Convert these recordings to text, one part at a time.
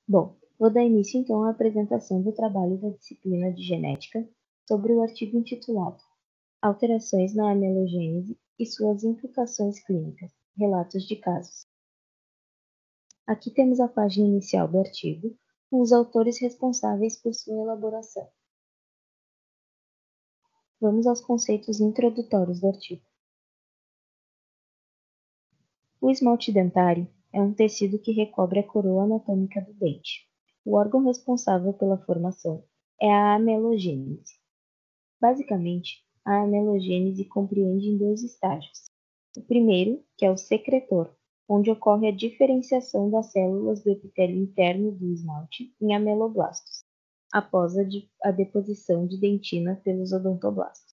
Bom, vou dar início então à apresentação do trabalho da disciplina de genética sobre o artigo intitulado Alterações na amelogênese e suas implicações clínicas, relatos de casos. Aqui temos a página inicial do artigo, com os autores responsáveis por sua elaboração. Vamos aos conceitos introdutórios do artigo. O esmalte dentário é um tecido que recobre a coroa anatômica do dente. O órgão responsável pela formação é a amelogênese. Basicamente, a amelogênese compreende em dois estágios. O primeiro, que é o secretor, onde ocorre a diferenciação das células do epitélio interno do esmalte em ameloblastos, após a deposição de dentina pelos odontoblastos.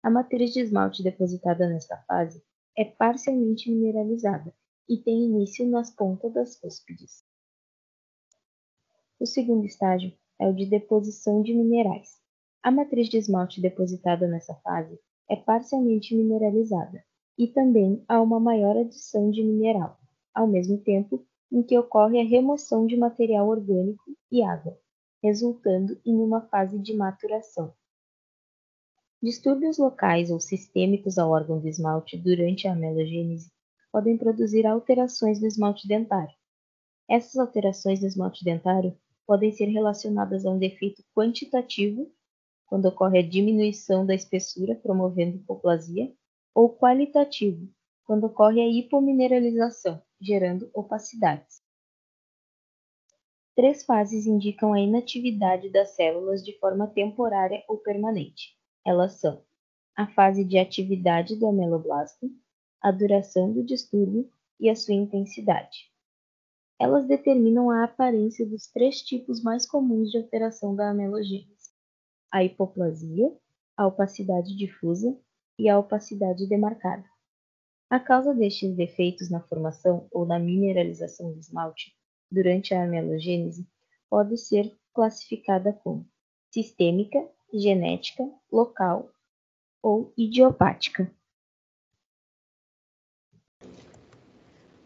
A matriz de esmalte depositada nesta fase é parcialmente mineralizada e tem início nas pontas das cúspides. O segundo estágio é o de deposição de minerais. A matriz de esmalte depositada nessa fase é parcialmente mineralizada e também há uma maior adição de mineral, ao mesmo tempo em que ocorre a remoção de material orgânico e água, resultando em uma fase de maturação. Distúrbios locais ou sistêmicos ao órgão do esmalte durante a amelogênese podem produzir alterações no esmalte dentário. Essas alterações no esmalte dentário podem ser relacionadas a um defeito quantitativo, quando ocorre a diminuição da espessura, promovendo hipoplasia, ou qualitativo, quando ocorre a hipomineralização, gerando opacidades. 3 fases indicam a inatividade das células de forma temporária ou permanente. Elas são a fase de atividade do ameloblasto, a duração do distúrbio e a sua intensidade. Elas determinam a aparência dos 3 tipos mais comuns de alteração da amelogênese: a hipoplasia, a opacidade difusa e a opacidade demarcada. A causa destes defeitos na formação ou na mineralização do esmalte durante a amelogênese pode ser classificada como sistêmica, genética, local ou idiopática.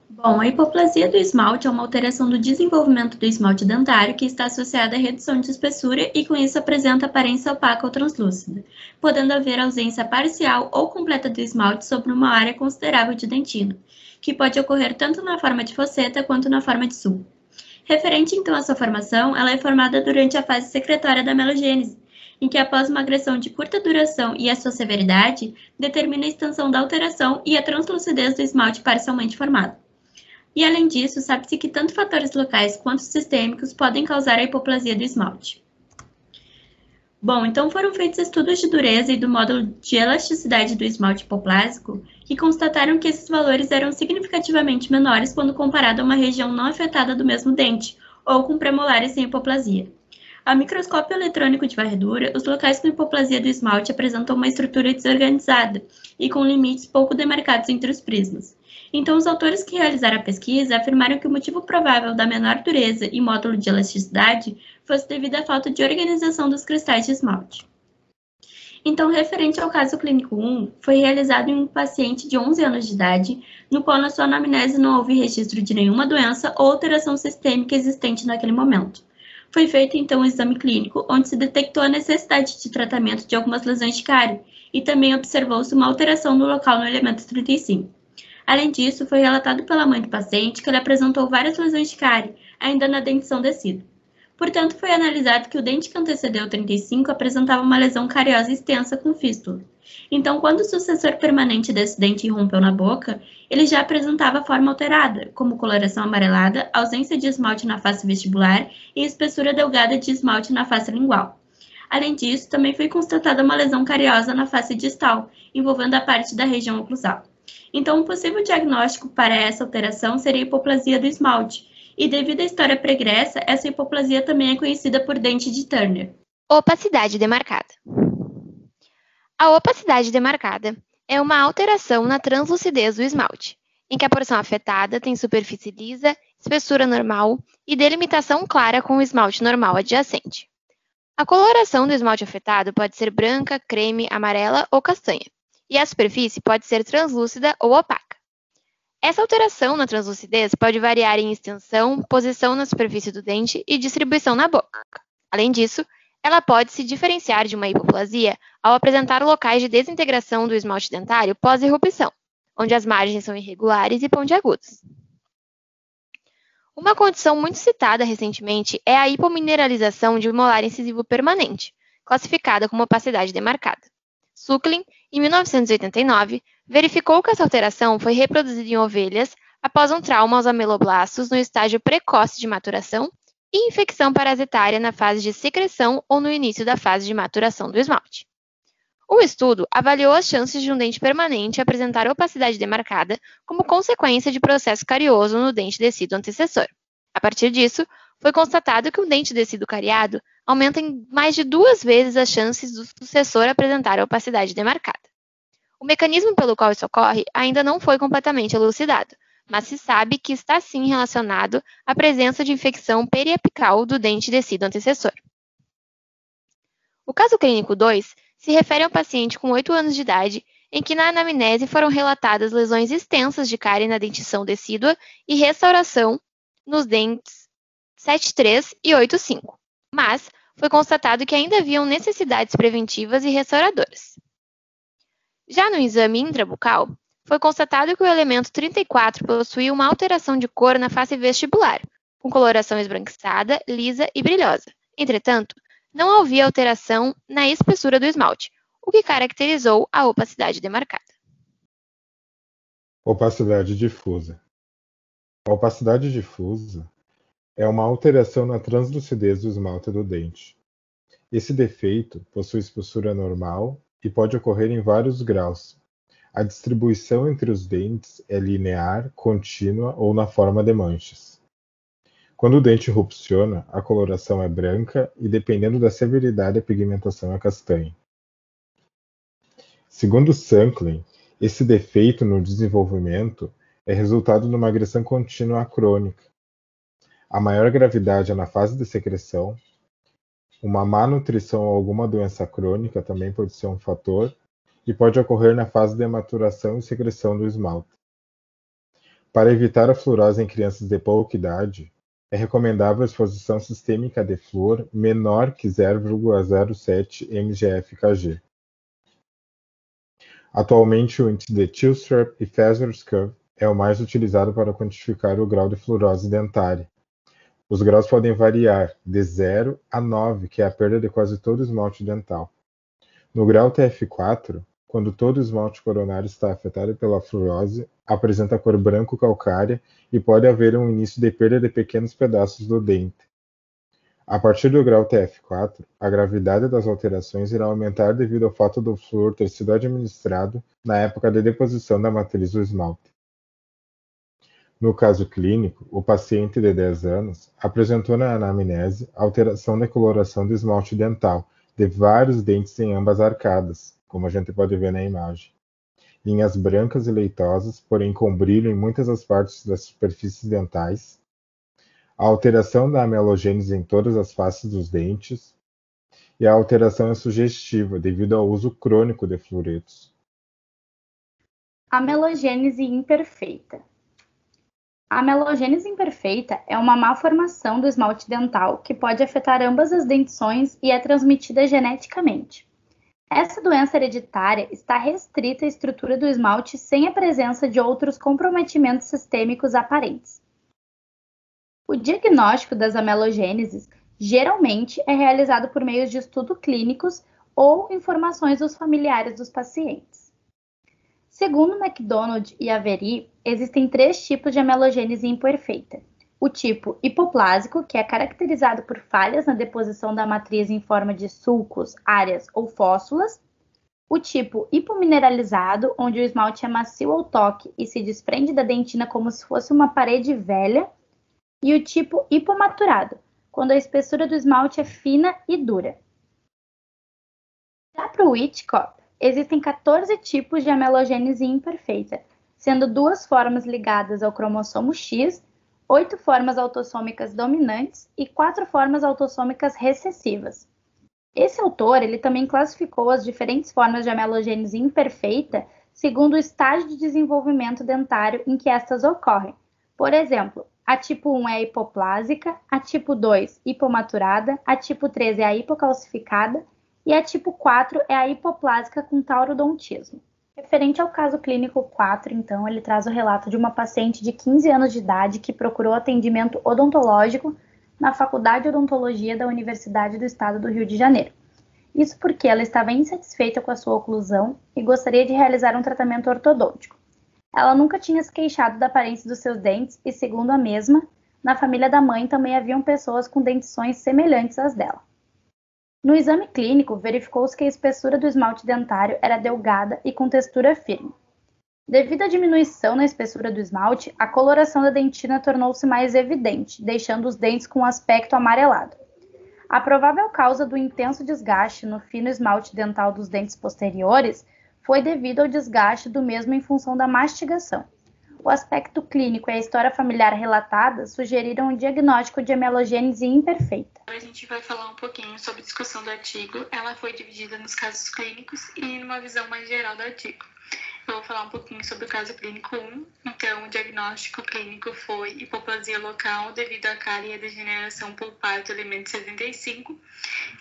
Bom, a hipoplasia do esmalte é uma alteração do desenvolvimento do esmalte dentário que está associada à redução de espessura e com isso apresenta aparência opaca ou translúcida, podendo haver ausência parcial ou completa do esmalte sobre uma área considerável de dentina, que pode ocorrer tanto na forma de fosseta quanto na forma de sulco. Referente então à sua formação, ela é formada durante a fase secretória da amelogênese, em que após uma agressão de curta duração e a sua severidade, determina a extensão da alteração e a translucidez do esmalte parcialmente formado. E além disso, sabe-se que tanto fatores locais quanto sistêmicos podem causar a hipoplasia do esmalte. Bom, então foram feitos estudos de dureza e do módulo de elasticidade do esmalte hipoplásico que constataram que esses valores eram significativamente menores quando comparado a uma região não afetada do mesmo dente, ou com premolares sem hipoplasia. Ao microscópio eletrônico de varredura, os locais com hipoplasia do esmalte apresentam uma estrutura desorganizada e com limites pouco demarcados entre os prismas. Então, os autores que realizaram a pesquisa afirmaram que o motivo provável da menor dureza e módulo de elasticidade fosse devido à falta de organização dos cristais de esmalte. Então, referente ao caso clínico 1, foi realizado em um paciente de 11 anos de idade, no qual na sua anamnese não houve registro de nenhuma doença ou alteração sistêmica existente naquele momento. Foi feito então um exame clínico, onde se detectou a necessidade de tratamento de algumas lesões de cárie, e também observou-se uma alteração no local no elemento 35. Além disso, foi relatado pela mãe do paciente que ele apresentou várias lesões de cárie, ainda na dentição descida. Portanto, foi analisado que o dente que antecedeu o 35 apresentava uma lesão cariosa extensa com fístula. Então, quando o sucessor permanente desse dente irrompeu na boca, ele já apresentava forma alterada, como coloração amarelada, ausência de esmalte na face vestibular e espessura delgada de esmalte na face lingual. Além disso, também foi constatada uma lesão cariosa na face distal, envolvendo a parte da região oclusal. Então, um possível diagnóstico para essa alteração seria a hipoplasia do esmalte, e devido à história pregressa, essa hipoplasia também é conhecida por dente de Turner. Opacidade demarcada. A opacidade demarcada é uma alteração na translucidez do esmalte, em que a porção afetada tem superfície lisa, espessura normal e delimitação clara com o esmalte normal adjacente. A coloração do esmalte afetado pode ser branca, creme, amarela ou castanha, e a superfície pode ser translúcida ou opaca. Essa alteração na translucidez pode variar em extensão, posição na superfície do dente e distribuição na boca. Além disso, ela pode se diferenciar de uma hipoplasia ao apresentar locais de desintegração do esmalte dentário pós-erupção, onde as margens são irregulares e pontiagudas. Uma condição muito citada recentemente é a hipomineralização de molar incisivo permanente, classificada como opacidade demarcada. Suckling, em 1989, verificou que essa alteração foi reproduzida em ovelhas após um trauma aos ameloblastos no estágio precoce de maturação e infecção parasitária na fase de secreção ou no início da fase de maturação do esmalte. O estudo avaliou as chances de um dente permanente apresentar opacidade demarcada como consequência de processo carioso no dente descido antecessor. A partir disso, foi constatado que o dente descido cariado aumenta em mais de 2 vezes as chances do sucessor apresentar a opacidade demarcada. O mecanismo pelo qual isso ocorre ainda não foi completamente elucidado, mas se sabe que está sim relacionado à presença de infecção periapical do dente descido antecessor. O caso clínico 2 se refere a um paciente com 8 anos de idade, em que na anamnese foram relatadas lesões extensas de cárie na dentição decídua e restauração nos dentes 7.3 e 8.5, mas foi constatado que ainda haviam necessidades preventivas e restauradoras. Já no exame intrabucal, foi constatado que o elemento 34 possuía uma alteração de cor na face vestibular, com coloração esbranquiçada, lisa e brilhosa. Entretanto, não havia alteração na espessura do esmalte, o que caracterizou a opacidade demarcada. Opacidade difusa. A opacidade difusa é uma alteração na translucidez do esmalte do dente. Esse defeito possui espessura normal e pode ocorrer em vários graus. A distribuição entre os dentes é linear, contínua ou na forma de manchas. Quando o dente erupciona, a coloração é branca e, dependendo da severidade, a pigmentação é castanha. Segundo Suckling, esse defeito no desenvolvimento é resultado de uma agressão contínua crônica. A maior gravidade é na fase de secreção. Uma má nutrição ou alguma doença crônica também pode ser um fator e pode ocorrer na fase de maturação e secreção do esmalte. Para evitar a fluorose em crianças de pouca idade, é recomendável a exposição sistêmica de flúor menor que 0,07 mgf/kg. Atualmente, o índice de Chilstrap e Fazer's Curve é o mais utilizado para quantificar o grau de fluorose dentária. Os graus podem variar de 0 a 9, que é a perda de quase todo o esmalte dental. No grau TF4, quando todo o esmalte coronário está afetado pela fluorose, apresenta cor branco-calcária e pode haver um início de perda de pequenos pedaços do dente. A partir do grau TF4, a gravidade das alterações irá aumentar devido ao fato do flúor ter sido administrado na época de deposição da matriz do esmalte. No caso clínico, o paciente de 10 anos apresentou na anamnese alteração de coloração do esmalte dental de vários dentes em ambas arcadas, como a gente pode ver na imagem. Linhas brancas e leitosas, porém com brilho em muitas das partes das superfícies dentais. A alteração da amelogênese em todas as faces dos dentes. E a alteração é sugestiva devido ao uso crônico de fluoretos. Amelogênese imperfeita. A amelogênese imperfeita é uma malformação do esmalte dental que pode afetar ambas as dentições e é transmitida geneticamente. Essa doença hereditária está restrita à estrutura do esmalte sem a presença de outros comprometimentos sistêmicos aparentes. O diagnóstico das amelogêneses geralmente é realizado por meio de estudos clínicos ou informações dos familiares dos pacientes. Segundo MacDonald e Avery, existem 3 tipos de amelogênese imperfeita. O tipo hipoplásico, que é caracterizado por falhas na deposição da matriz em forma de sulcos, áreas ou fóssulas. O tipo hipomineralizado, onde o esmalte é macio ao toque e se desprende da dentina como se fosse uma parede velha. E o tipo hipomaturado, quando a espessura do esmalte é fina e dura. Já para o Whitcomb, existem 14 tipos de amelogênese imperfeita, sendo 2 formas ligadas ao cromossomo X, 8 formas autossômicas dominantes e 4 formas autossômicas recessivas. Esse autor ele também classificou as diferentes formas de amelogênese imperfeita segundo o estágio de desenvolvimento dentário em que estas ocorrem. Por exemplo, a tipo 1 é a hipoplásica, a tipo 2 hipomaturada, a tipo 3 é a hipocalcificada e a tipo 4 é a hipoplásica com taurodontismo. Referente ao caso clínico 4, então, ele traz o relato de uma paciente de 15 anos de idade que procurou atendimento odontológico na Faculdade de Odontologia da Universidade do Estado do Rio de Janeiro. Isso porque ela estava insatisfeita com a sua oclusão e gostaria de realizar um tratamento ortodôntico. Ela nunca tinha se queixado da aparência dos seus dentes e, segundo a mesma, na família da mãe também haviam pessoas com dentições semelhantes às dela. No exame clínico, verificou-se que a espessura do esmalte dentário era delgada e com textura firme. Devido à diminuição na espessura do esmalte, a coloração da dentina tornou-se mais evidente, deixando os dentes com um aspecto amarelado. A provável causa do intenso desgaste no fino esmalte dental dos dentes posteriores foi devido ao desgaste do mesmo em função da mastigação. O aspecto clínico e a história familiar relatada sugeriram um diagnóstico de amelogênese imperfeita. Agora a gente vai falar um pouquinho sobre a discussão do artigo. Ela foi dividida nos casos clínicos e numa visão mais geral do artigo. Eu vou falar um pouquinho sobre o caso clínico 1. Então, o diagnóstico clínico foi hipoplasia local devido à cárie e à degeneração pulpar do elemento 75.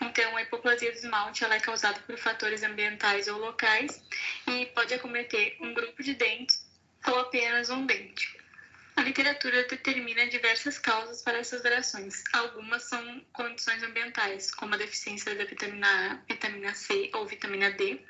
Então, a hipoplasia do esmalte ela é causada por fatores ambientais ou locais e pode acometer um grupo de dentes ou apenas um dente. A literatura determina diversas causas para essas alterações. Algumas são condições ambientais, como a deficiência da vitamina A, vitamina C ou vitamina D,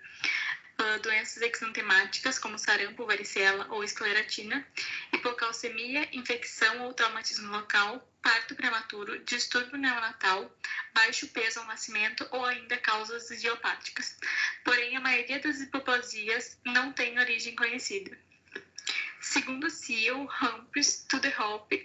doenças exantemáticas, como sarampo, varicela ou esclerotina, hipocalcemia, infecção ou traumatismo local, parto prematuro, distúrbio neonatal, baixo peso ao nascimento ou ainda causas idiopáticas. Porém, a maioria das hipoplasias não tem origem conhecida. Segundo Seal, Humphries, Tudor-Hope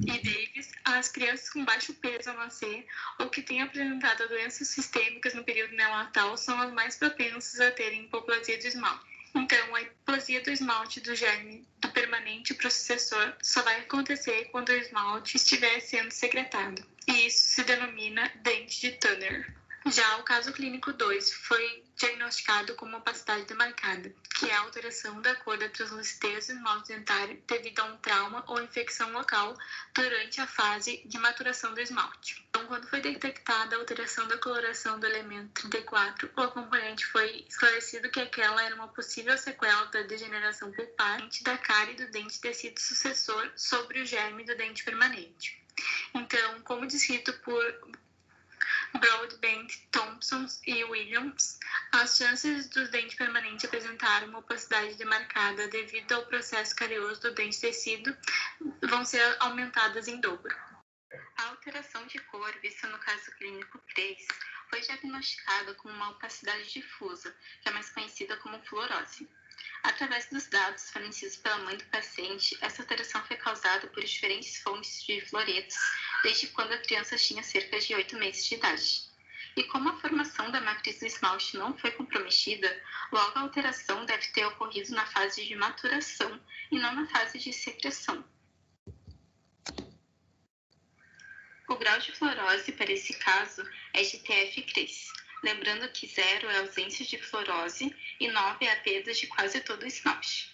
e Davis, as crianças com baixo peso ao nascer ou que têm apresentado doenças sistêmicas no período neonatal são as mais propensas a terem hipoplasia do esmalte. Então, a hipoplasia do esmalte do germe do permanente para o sucessor só vai acontecer quando o esmalte estiver sendo secretado. E isso se denomina dente de Turner. Já o caso clínico 2 foi diagnosticado como opacidade demarcada, que é a alteração da cor da translucidez do esmalte dentário devido a um trauma ou infecção local durante a fase de maturação do esmalte. Então, quando foi detectada a alteração da coloração do elemento 34, o acompanhante foi esclarecido que aquela era uma possível sequela da degeneração pulpar da cárie do dente tecido sucessor sobre o germe do dente permanente. Então, como descrito por Broadbent, Thompson e Williams, as chances do dente permanente apresentar uma opacidade demarcada devido ao processo carioso do dente tecido vão ser aumentadas em dobro. A alteração de cor vista no caso clínico 3 foi diagnosticada como uma opacidade difusa, que é mais conhecida como fluorose. Através dos dados fornecidos pela mãe do paciente, essa alteração foi causada por diferentes fontes de fluoretos, desde quando a criança tinha cerca de 8 meses de idade. E como a formação da matriz do esmalte não foi comprometida, logo a alteração deve ter ocorrido na fase de maturação e não na fase de secreção. O grau de fluorose para esse caso é de TF3. Lembrando que 0 é a ausência de fluorose e 9 é a perda de quase todo o esmalte.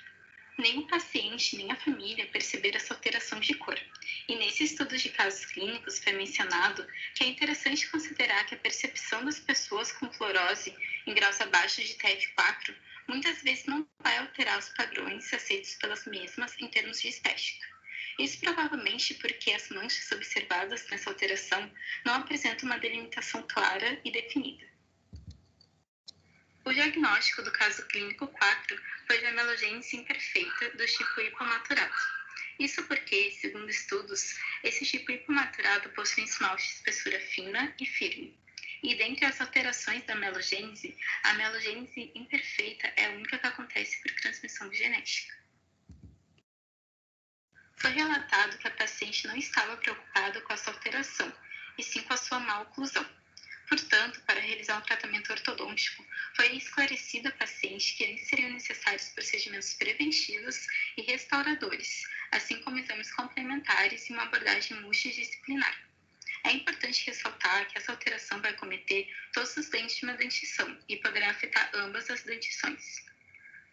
Nem o paciente nem a família perceberam essa alteração de cor. E nesse estudo de casos clínicos foi mencionado que é interessante considerar que a percepção das pessoas com fluorose em graus abaixo de TF4 muitas vezes não vai alterar os padrões aceitos pelas mesmas em termos de estética. Isso provavelmente porque as manchas observadas nessa alteração não apresentam uma delimitação clara e definida. O diagnóstico do caso clínico 4 foi de amelogênese imperfeita do tipo hipomaturado. Isso porque, segundo estudos, esse tipo hipomaturado possui esmalte de espessura fina e firme. E dentre as alterações da amelogênese, a amelogênese imperfeita é a única que acontece por transmissão genética. Foi relatado que a paciente não estava preocupada com essa alteração, e sim com a sua má oclusão. Portanto, para realizar um tratamento ortodôntico, foi esclarecido à paciente que seriam necessários procedimentos preventivos e restauradores, assim como exames complementares e uma abordagem multidisciplinar. É importante ressaltar que essa alteração vai acometer todos os dentes de uma dentição e poderá afetar ambas as dentições.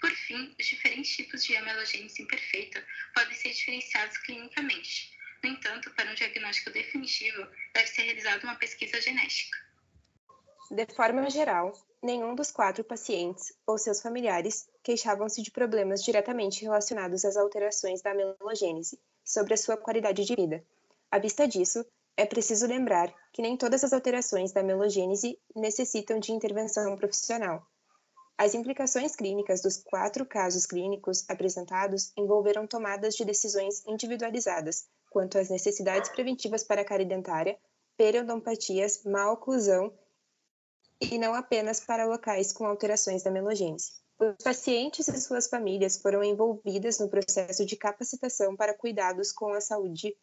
Por fim, os diferentes tipos de amelogênese imperfeita podem ser diferenciados clinicamente. No entanto, para um diagnóstico definitivo, deve ser realizada uma pesquisa genética. De forma geral, nenhum dos 4 pacientes ou seus familiares queixavam-se de problemas diretamente relacionados às alterações da amelogênese sobre a sua qualidade de vida. À vista disso, é preciso lembrar que nem todas as alterações da amelogênese necessitam de intervenção profissional. As implicações clínicas dos 4 casos clínicos apresentados envolveram tomadas de decisões individualizadas quanto às necessidades preventivas para a cárie dentária, periodontopatias, má oclusão e não apenas para locais com alterações da amelogênese. Os pacientes e suas famílias foram envolvidas no processo de capacitação para cuidados com a saúde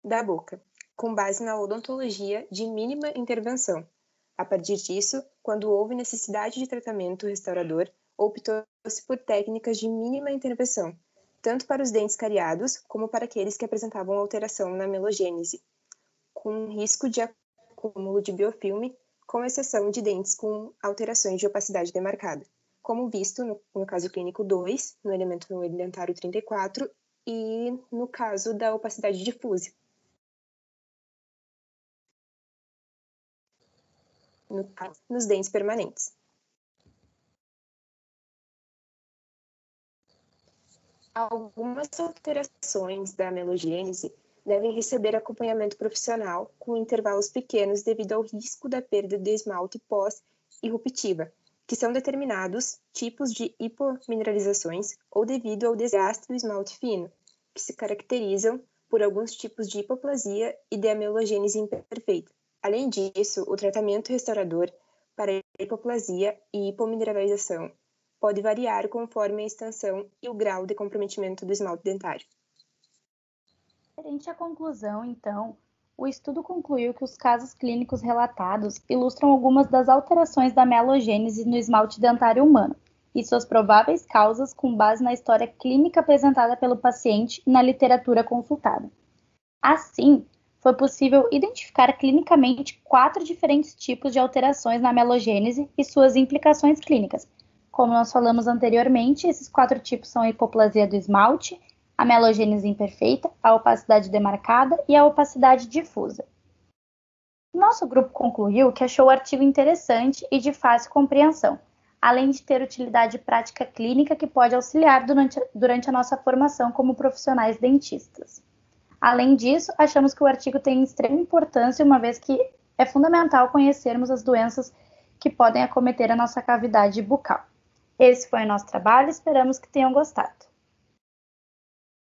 da boca, com base na odontologia de mínima intervenção. A partir disso, quando houve necessidade de tratamento restaurador, optou-se por técnicas de mínima intervenção, tanto para os dentes cariados como para aqueles que apresentavam alteração na amelogênese, com risco de acúmulo de biofilme, com exceção de dentes com alterações de opacidade demarcada, como visto no caso clínico 2, no elemento dentário 34, e no caso da opacidade difusa. Nos dentes permanentes. Algumas alterações da amelogênese devem receber acompanhamento profissional com intervalos pequenos devido ao risco da perda de esmalte pós-irruptiva, que são determinados tipos de hipomineralizações ou devido ao desgaste do esmalte fino, que se caracterizam por alguns tipos de hipoplasia e de amelogênese imperfeita. Além disso, o tratamento restaurador para hipoplasia e hipomineralização pode variar conforme a extensão e o grau de comprometimento do esmalte dentário. Referente à conclusão, então, o estudo concluiu que os casos clínicos relatados ilustram algumas das alterações da amelogênese no esmalte dentário humano e suas prováveis causas com base na história clínica apresentada pelo paciente e na literatura consultada. Assim, foi possível identificar clinicamente 4 diferentes tipos de alterações na amelogênese e suas implicações clínicas. Como nós falamos anteriormente, esses 4 tipos são a hipoplasia do esmalte, a amelogênese imperfeita, a opacidade demarcada e a opacidade difusa. Nosso grupo concluiu que achou o artigo interessante e de fácil compreensão, além de ter utilidade prática clínica que pode auxiliar durante a nossa formação como profissionais dentistas. Além disso, achamos que o artigo tem extrema importância, uma vez que é fundamental conhecermos as doenças que podem acometer a nossa cavidade bucal. Esse foi o nosso trabalho, esperamos que tenham gostado.